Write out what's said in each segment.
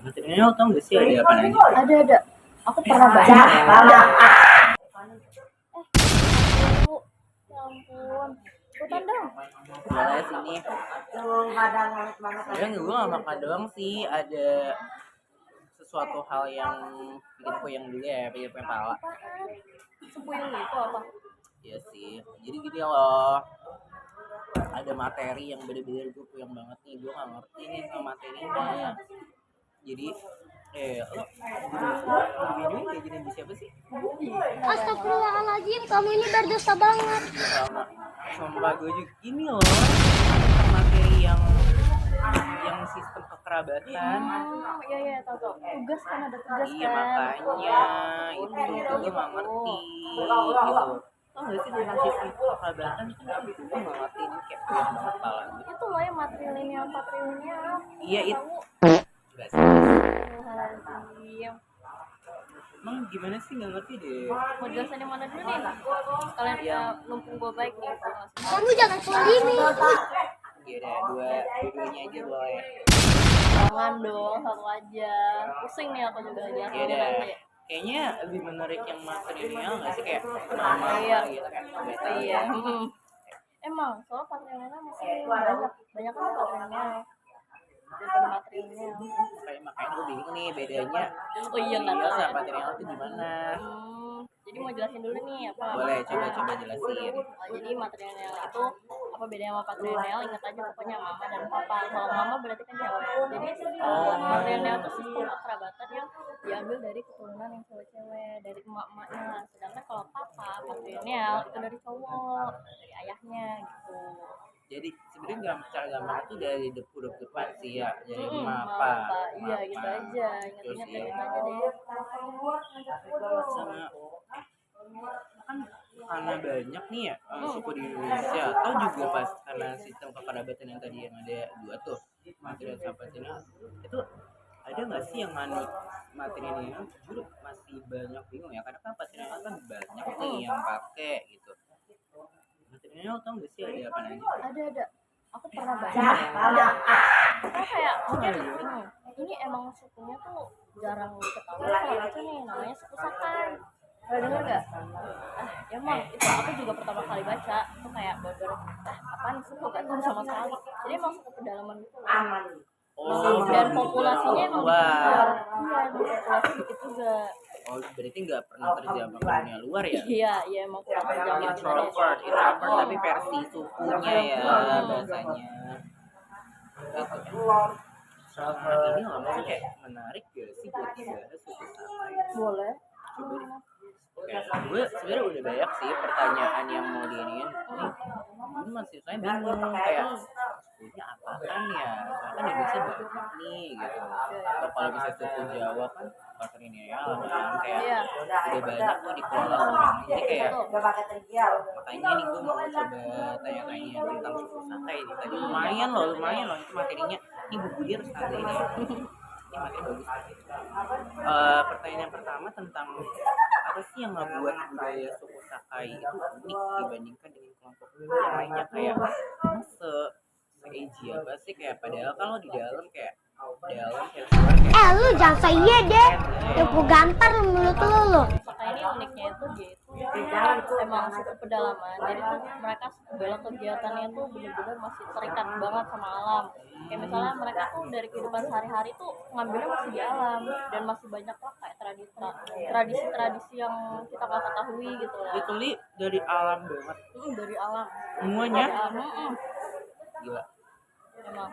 Materialnya tau gak sih ada apa aja? Ada. Aku pernah baca. Bu, ya ampun. Ikutan dong. Soalnya sini sebenarnya gue gak makan doang sih, ada sesuatu hal yang bikin puyeng juga ya, bikin puyeng pala. Apaan? Sepuyeng itu apa? Iya sih, jadi gini loh, ada materi yang bener-bener gue puyeng banget nih, gue gak ngerti nih sama materinya. Jadi lo videoin kayak gini di siapa sih? Astagfirullahaladzim, kamu ini berdosa banget. Sama gue juga gini loh, materi yang sistem kekerabatan. Iya, tahu. Tugas kan ada tugas Iya, kan. makanya itu gue gak ngerti gitu. Tau gak sih tentang sistem kekerabatan itu gue gak ngerti, ini kayak puyeng banget kepala gue. Itu loh yang matrilineal patrilineal. Iya itu. Gak sih. Astagfirullahaladzim. Emang gimana sih, gak ngerti deh. Mau jelasin yang mana dulu nih? Kalian ya numpung gue baik nih. Kamu jangan polimi. Iya deh, dua-duanya aja boleh. Jangan dong, satu aja. Pusing nih aku juga aja. Iya deh. Kayaknya lebih menarik yang materialnya nggak sih, kayak nama gitu kayak Iya. Emang soal patrilineal masih banyak kan patrilineal daripada materialnya. Makanya gue bingung nih bedanya. Oh iya, nggak tahu ya. Sama material itu gimana? Jadi mau jelasin dulu nih apa? Boleh, coba jelasin. Jadi materialneal itu apa bedanya sama patrilineal? Ingat aja pokoknya mama dan papa. Kalau mama berarti kan cewek. Jadi materialneal itu sistem kekerabatan yang diambil dari keturunan yang cewek-cewek, dari emak-emaknya. Sedangkan kalau papa patrilineal itu dari cowok, dari ayahnya gitu. Jadi sebenarnya cara gampang itu dari depan sih ya, dari emak Iya gitu aja. Ingat-ingat gitu aja deh. Sama kan karena banyak nih ya suku di Indonesia, atau juga pas karena sistem kekerabatan yang tadi yang ada dua tuh, material sama patrilineal, itu ada nggak sih yang manut materialnya? Jujur masih banyak bingung ya, karena kan patrilineal kan banyak nih yang pakai gitu. Materialnya tau nggak sih ada apa aja? Ada. Aku pernah baca. Kita kayak mungkin ini emang sukunya tuh jarang diketahui. Kalau baca nih namanya suku Sakai. Pernah dengar nggak? Emang itu aku juga pertama kali baca itu kayak baru apaan suku gak tahu sama sekali. Jadi emang suku pedalaman gitu loh. Dan populasinya emang dikit. Iya, populasi dikit juga. Oh, berarti nggak pernah terjamah ke dunia luar ya? Iya, emang kurang terjamah. Introvert tapi versi sukunya ya bahasanya. Ini ngomong kayak menarik gak sih buat dibahas suku Sakai? Boleh. Coba deh. Gue sebenarnya udah banyak sih pertanyaan yang mau diinin. Ini masih saya bingung kayak sukunya apaan ya? Soalnya kan Indonesia banyak nih gitu. Atau kalau bisa suku Jawa kan patrilineal kan kayak udah banyak tuh dikelola orang. Jadi kayak makanya nih gue mau coba tanya-tanya tentang suku Sakai ini. Tadi lumayan loh itu materinya. Ini buku dia harus ada ini. Ini materi bagus. Pertanyaan yang pertama tentang apa sih yang ngebuat budaya suku Sakai itu unik dibandingkan dengan kelompok yang lainnya, kayak se-edgy apa sih, kayak padahal kalau di dalam kayak luar kayak Lu jangan saya deh. Ya gue gampar mulut lu. Sakai ini uniknya itu dia itu emang suku pedalaman. Jadi tuh mereka segala kegiatannya tuh benar-benar masih terikat banget sama alam. Kayak misalnya mereka tuh dari kehidupan sehari-hari tuh ngambilnya masih di alam, dan masih banyak lah kayak tradisi-tradisi yang kita nggak ketahui gitu loh. literally dari alam banget. Dari alam Semuanya. Gila. Emang.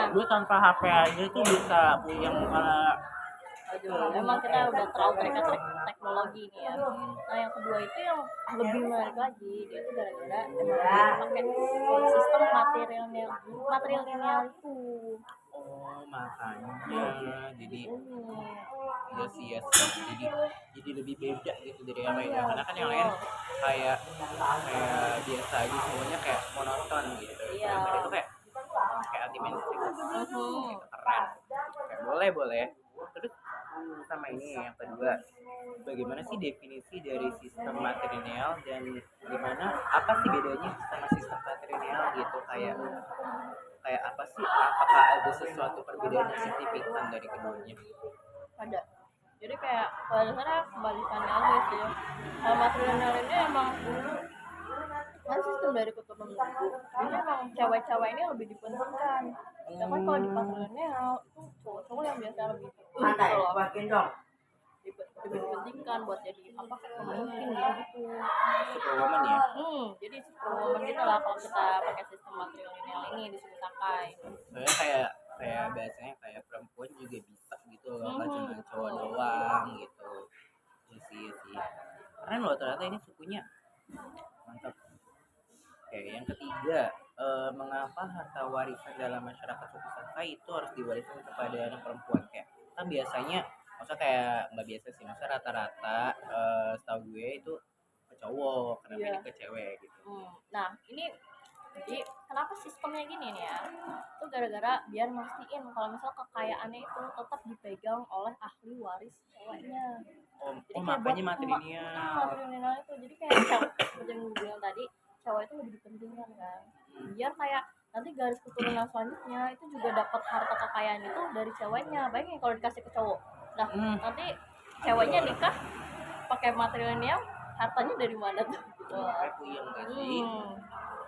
Gue tanpa HP aja tuh bisa punya Emang kita udah terlalu terikat teknologi nih ya. Nah yang kedua itu yang lebih menarik lagi, dia itu gara-gara emang pakai sistem materialnya itu. Oh, makanya jadi ya jadi lebih beda gitu dari yang lain, karena kan yang lain kayak biasa aja, semuanya kayak monoton gitu. Iya. Itu kayak anti mainstream gitu, keren, kayak boleh. Terus sama ini yang kedua, bagaimana sih definisi dari sistem matrilineal dan gimana apa sih bedanya sama sistem patrilineal gitu, kayak apa sih? Apakah ada sesuatu perbedaan yang signifikan dari keduanya? Ada. Jadi kayak pada dasarnya kebalikannya aja sih. Kalau matrilineal ini emang kan sistem dari keturunan ibu. Ini emang cewek-cewek ini lebih dipentingkan. Sedangkan kalau di patrilineal itu cowok-cowok yang biasa lebih Santai, gitu loh. makin dong. Lebih dipentingkan buat jadi apa kayak pemimpin gitu. Superwoman ya? Jadi superwoman gitu lah kalau kita pakai sistem matrilineal ini di suku Sakai. Soalnya kayak biasanya kayak perempuan juga bisa gitu loh, nggak cuma cowok doang gitu. Ya sih. Keren loh ternyata ini sukunya. Mantap. Oke, yang ketiga, mengapa harta warisan dalam masyarakat suku Sakai itu harus diwariskan kepada anak perempuan? Kayak kan biasanya, maksudnya kayak nggak biasa sih, maksudnya rata-rata setahu gue itu ke cowok, kenapa Iya. ini ke cewek gitu. Nah ini jadi kenapa sistemnya gini nih ya? Itu gara-gara biar mastiin kalau misal kekayaannya itu tetap dipegang oleh ahli waris ceweknya. Jadi kayak Makanya buat matrilineal. matrilineal itu jadi kayak seperti yang gue bilang tadi, cewek itu lebih dipentingkan kan. Biar kayak nanti garis keturunan selanjutnya itu juga dapat harta kekayaan itu dari ceweknya. Bayangin kalau dikasih ke cowok. Nah, nanti ceweknya nikah pakai matrilineal, hartanya dari mana tuh? Gitu. Kayak puyeng gak sih?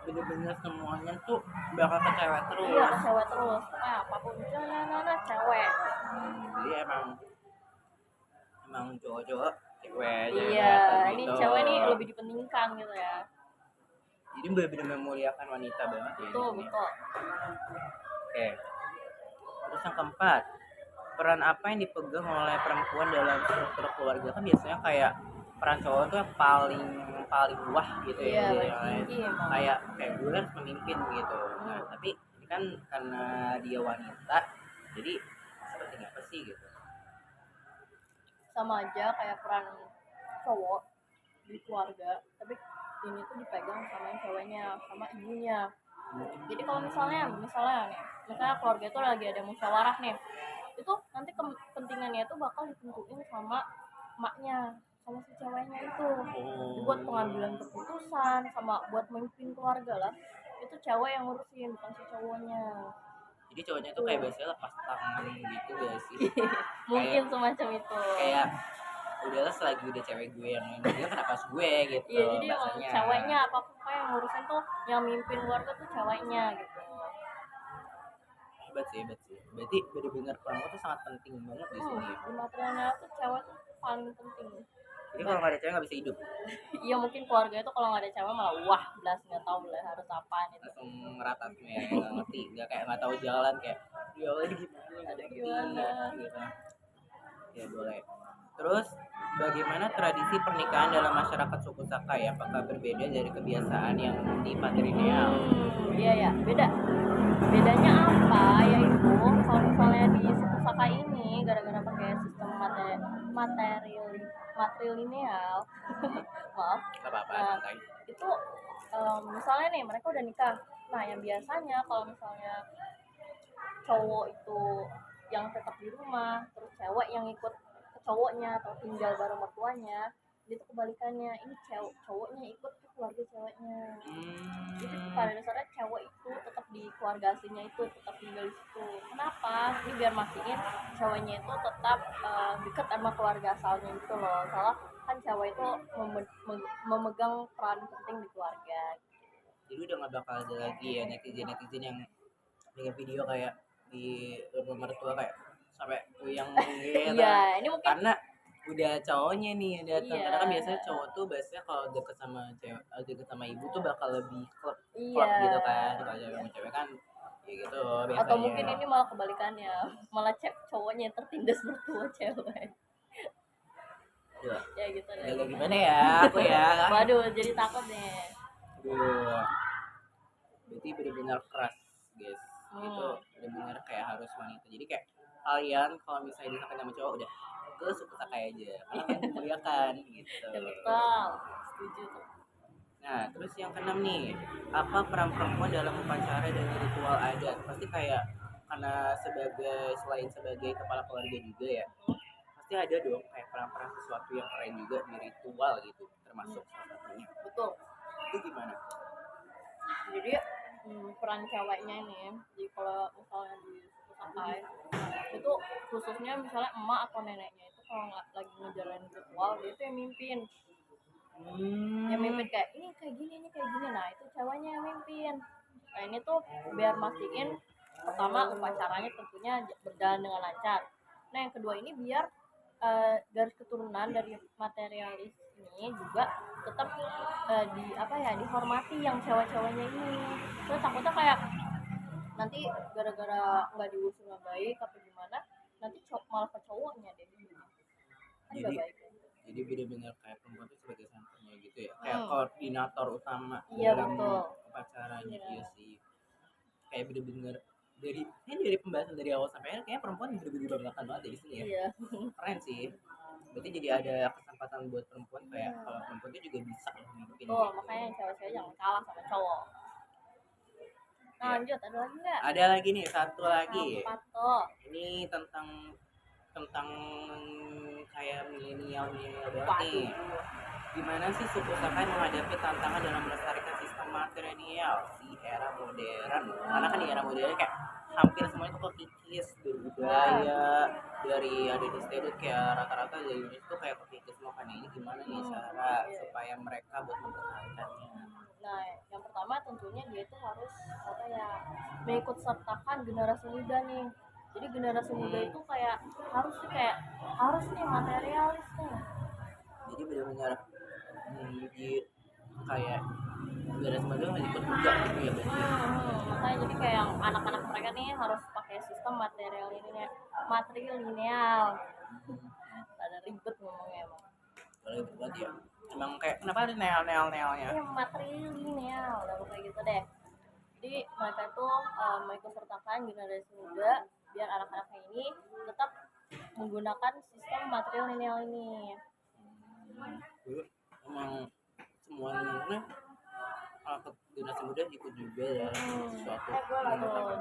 Bener-bener semuanya tuh bakal ke cewek terus. Iya, ke cewek terus. Apapun jangan cewek. Jadi emang cowok-cowok cewek Iya, ini gitu. cewek nih lebih dipentingkan gitu ya. Jadi benar-benar memuliakan wanita banget ya. Betul. Oke. Terus yang keempat, peran apa yang dipegang oleh perempuan dalam struktur keluarga? Kan biasanya kayak peran cowok tuh yang paling wah gitu Iya, ya. emang. Kayak gue harus memimpin gitu. Nah, tapi ini kan karena dia wanita, jadi seperti apa sih gitu? Sama aja kayak peran cowok di keluarga, tapi ini tuh dipegang sama yang ceweknya, sama ibunya. Jadi kalau misalnya keluarga itu lagi ada musyawarah nih, itu nanti kepentingannya itu bakal ditentuin sama emaknya, sama si ceweknya itu. Jadi buat pengambilan keputusan sama buat memimpin keluarga lah, itu cewek yang ngurusin, bukan si cowoknya. Jadi cowoknya tuh kayak biasanya lepas tangan gitu gak sih? Mungkin semacam itu. Kayak udahlah selagi udah cewek gue yang dia kenapa harus gue gitu. Iya, jadi emang bahasanya. ceweknya apapun yang ngurusin tuh yang mimpin keluarga tuh ceweknya gitu. Hebat sih. Berarti benar-benar peran tuh sangat penting banget di sini. Di matrilineal tuh cewek tuh paling penting. Jadi kalau nggak ada cewek nggak bisa hidup. Iya, mungkin keluarga itu kalau nggak ada cewek malah wah belas nggak tahu lah harus apaan itu. Langsung ngerata semua ya, nggak ngerti, nggak tahu jalan kayak ya Allah ini gimana gitu. Ya boleh. Terus bagaimana tradisi pernikahan dalam masyarakat suku Sakai? Apakah berbeda dari kebiasaan yang di patrilineal? Iya, beda. Bedanya apa? Yaitu kalau misalnya di suku Sakai ini gara-gara pakai sistem matrilineal, maaf. Gak apa-apa, Nah, santai. itu misalnya nih mereka udah nikah. Nah, yang biasanya kalau misalnya cowok itu yang tetap di rumah, terus cewek yang ikut ke cowoknya atau tinggal bareng mertuanya, itu kebalikannya. Ini cowoknya ikut ke keluarga ceweknya. Jadi pada dasarnya cewek itu tetap di keluarga aslinya itu, tetap tinggal di situ. Kenapa? Ini biar mastiin ceweknya itu tetap dekat sama keluarga asalnya gitu loh. Soalnya kan cewek itu memegang peran penting di keluarga. Jadi udah nggak bakal ada lagi ya netizen yang bikin video kayak di rumah mertua kayak sampai puyeng gitu. Iya, ini mungkin Karena udah cowoknya nih yang datang. Iya. Karena kan biasanya cowok tuh biasanya kalau deket sama cewek, deket sama ibu tuh bakal lebih klub Iya. gitu kan. Kalau cewek sama cewek kan ya gitu biasanya. Atau mungkin ini malah kebalikannya, malah cowoknya yang tertindas mertua cewek. Ya gitu deh. Ya gimana ya aku ya. Waduh, jadi takut nih. Aduh. Berarti benar-benar keras guys. Itu benar-benar kayak harus wanita. Jadi kayak kalian kalau misalnya disangka sama cowok udah ke suku Sakai aja. Kalian muliakan gitu. Ya betul, setuju tuh. Nah, terus yang keenam nih, apa peran perempuan dalam upacara dan ritual adat? Pasti kayak karena selain sebagai kepala keluarga juga ya, pasti ada dong kayak peran-peran sesuatu yang keren juga di ritual gitu, termasuk salah satunya. Betul. Itu gimana? Jadi peran ceweknya ini. Jadi kalau misalnya di suku Sakai itu khususnya misalnya emak atau neneknya itu kalau nggak lagi ngejalanin ritual dia itu yang mimpin. Yang mimpin kayak ini kayak gini, ini kayak gini. Nah itu ceweknya yang mimpin. Nah ini tuh biar mastiin pertama upacaranya tentunya berjalan dengan lancar. Nah yang kedua ini biar garis keturunan dari materialis ini juga tetap di apa ya dihormati yang cewek-ceweknya ini. Terus takutnya kayak nanti gara-gara nggak diurus dengan baik apa gimana nanti malah ke cowoknya deh kan nggak Jadi baik. jadi benar-benar kayak perempuan itu sebagai santrinya gitu ya, kayak koordinator utama Iya, dalam betul. upacaranya. Iya. Iya sih, kayak bener-bener dari pembahasan dari awal sampai akhir kayak perempuan bener-bener dibanggakan banget dari sini ya. Iya. Keren sih, berarti jadi ada kesempatan buat perempuan kayak kalau perempuan itu juga bisa loh mimpin Tuh gitu. makanya cewek-cewek jangan kalah sama cowok. Nah, Iya. lanjut ada lagi nggak? Ada lagi nih, satu lagi. Apa tuh? Ini tentang kayak milenial banget nih. Gimana sih suku Sakai menghadapi tantangan dalam melestarikan sistem matrilineal di era modern? Karena kan di era modern kayak hampir semuanya tuh kekikis berbudaya, dari ada di stereotip kayak rata-rata dari Indonesia tuh kayak kekikis semua kan. Ini gimana nih cara supaya mereka buat mempertahankannya? Nah, yang pertama tentunya dia itu harus apa ya mengikut sertakan generasi muda nih. Jadi generasi muda itu kayak harus nih materialis nih. Jadi benar-benar di kayak generasi muda nggak ikut juga gitu ya berarti. Makanya jadi kayak yang anak-anak mereka nih harus pakai sistem matrilineal. Ada ribet ngomongnya emang. Kalau buat ya emang kayak kenapa ada neal-nealnya? Ini matrilineal, udah kayak gitu deh. Jadi mereka tuh mengikut sertakan generasi muda biar anak-anaknya ini tetap menggunakan sistem matrilineal ini. Dulu emang semuanya generasi muda ikut juga ya sesuatu.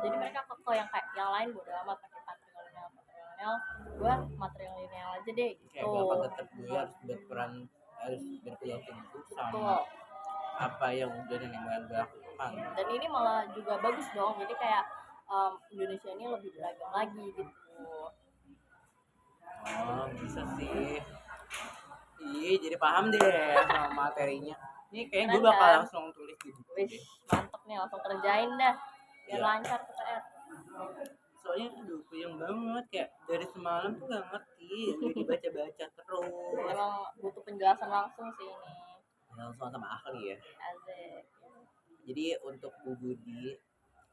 Jadi mereka kok yang kayak yang lain bodo amat pakai patrilineal, gue matrilineal aja deh gitu. Kayak bapak tetap gue harus berperan, harus berkeyakinan sama apa yang udah nenek moyang gue lakukan. Dan ini malah juga bagus dong, jadi kayak Indonesia ini lebih beragam lagi gitu. Oh bisa sih. Iya jadi paham deh sama materinya. Ini kayaknya gue bakal langsung tulis di buku Wih, deh. mantep nih, langsung kerjain dah biar Iya. lancar ke PR. Soalnya aduh puyeng banget kayak dari semalam tuh gak ngerti, udah dibaca-baca terus. Emang butuh penjelasan langsung sih ini. Langsung sama ahli ya. Asik. Jadi untuk Bu Budi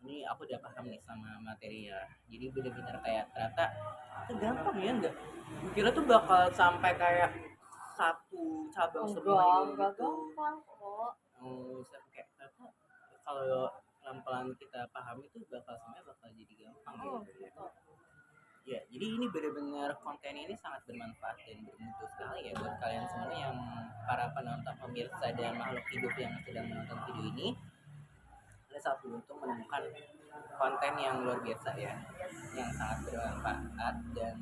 ini aku udah paham nih sama materi ya. Jadi bener-bener kayak ternyata gampang ya enggak? Kira tuh bakal sampai kayak satu cabang semua Enggak gitu. gampang kok. Kayak ternyata kalau pelan-pelan kita paham itu semuanya bakal jadi gampang gitu. Ya, jadi ini benar-benar konten ini sangat bermanfaat dan bermutu sekali ya buat kalian semua yang para penonton, pemirsa dan makhluk hidup yang sedang menonton video ini. Kalian sangat beruntung menemukan konten yang luar biasa ya, yang sangat bermanfaat dan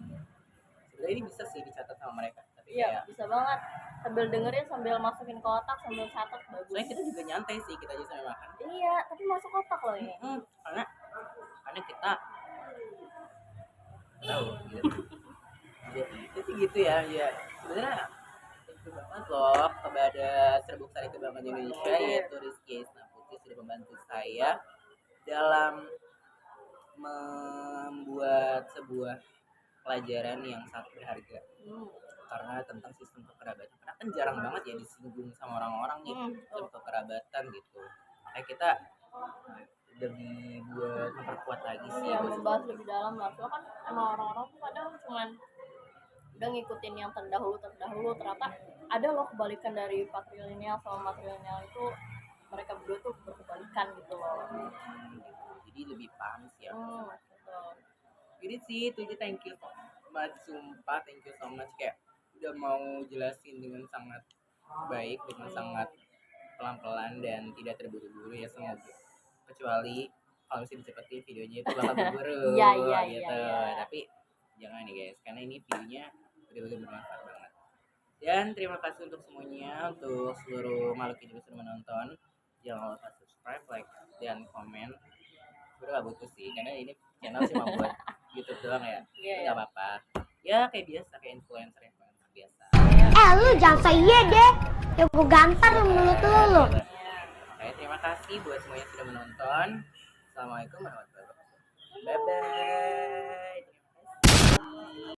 sebenarnya ini bisa sih dicatat sama mereka. Tapi Iya, bisa banget. Sambil dengerin, sambil masukin ke otak, sambil catat bagus. Soalnya kita juga nyantai sih, kita aja sambil makan. Iya, tapi masuk otak loh ini. Karena kita tahu gitu. Itu sih gitu ya sebenarnya itu banget loh kepada Serbuk Sari Kebanggaan Indonesia yaitu Rizky Isna Putri sudah membantu saya dalam membuat sebuah pelajaran yang sangat berharga karena tentang sistem kekerabatan karena kan jarang banget ya disinggung sama orang-orang nih sistem kekerabatan gitu kayak kita lebih buat memperkuat lagi sih membahas lebih dalam lah. Soalnya kan emang orang-orang tuh kadang cuman udah ngikutin yang terdahulu ternyata ada loh kebalikan dari patrilineal sama matrilineal itu mereka berdua tuh berkebalikan gitu loh. Jadi lebih paham sih ya. Betul. Jadi sih itu thank you so much, sumpah thank you so much kayak udah mau jelasin dengan sangat baik, dengan sangat pelan-pelan dan tidak terburu-buru ya semoga. Kecuali kalau misalnya dicepetin videonya itu bakal buru-buru gitu. Tapi jangan nih guys, karena ini videonya benar-benar bermanfaat banget. Dan terima kasih untuk semuanya, untuk seluruh makhluk hidup yang sudah menonton. jangan lupa subscribe, like, dan komen. Udah gak butuh sih, karena ini channel cuma buat YouTube doang ya. Iya, Nggak apa-apa. Ya kayak biasa, kayak influencer biasa. Lu jangan saya deh. Ya gue gampar mulut lu. Oke, terima kasih buat semuanya yang sudah menonton. Assalamualaikum warahmatullahi wabarakatuh. Bye bye.